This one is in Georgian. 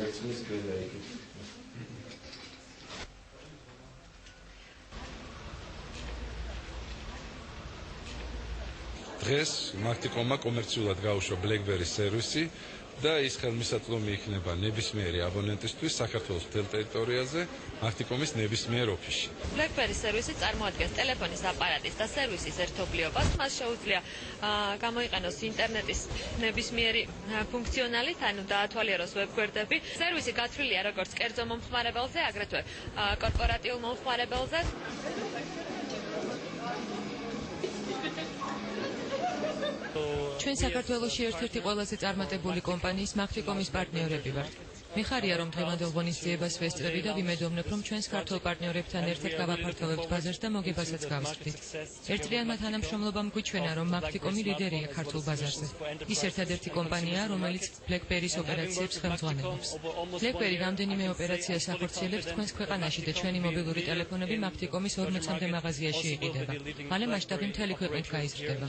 გადაცმის ქვედა იქით. დღეს მაქტიკომმა კომერციულად გაუშვა BlackBerry სერვისი და ის ხელმისაწვდომი იქნება ნებისმიერი აბონენტისთვის საქართველოს მთელ ტერიტორიაზე მაქტიკომის ნებისმიერ ოფისში. BlackBerry სერვისი წარმოადგენს ტელეფონის აპარატის და სერვისის ერთობლიობას, მას შეუძლია გამოიყენოს ინტერნეტის ნებისმიერი ფუნქციონალით, ანუ დაათვალიეროს ვებგვერდები. სერვისი გათვლილია როგორც კერძო მომხმარებელზე, აგრეთვე კორპორატიულ მომხმარებელზე. ჩვენ საქართველოში ერთ-ერთი ყველაზე წარმატებული კომპანიის მაქტიკომის პარტნიორები ვართ. მიხარია, რომ დღევანდელ ღონისძიებას ვესწრები და ვიმედოვნებ, რომ ჩვენს ქართულ პარტნიორებთან ერთად გავაფართოვებთ ბაზარს და მოგებასაც გავსწრით. ერთდროულმა თანამშრომლობამ გვიჩვენა, რომ მაქტიკომი ლიდერია ქართულ ბაზარზე. ის ერთადერთი კომპანიაა, რომელიც BlackBerry-ს ოპერაციებს ხელმძღვანელობს. BlackBerry რამდენიმე ოპერაციას ახორციელებს თქვენს ქვეყანაში და ჩვენი მობილური ტელეფონები მაქტიკომის 40-მდე მაღაზიაში იყიდება. მალე მასშტაბი მთელი ქვეყნით გაიზრდება.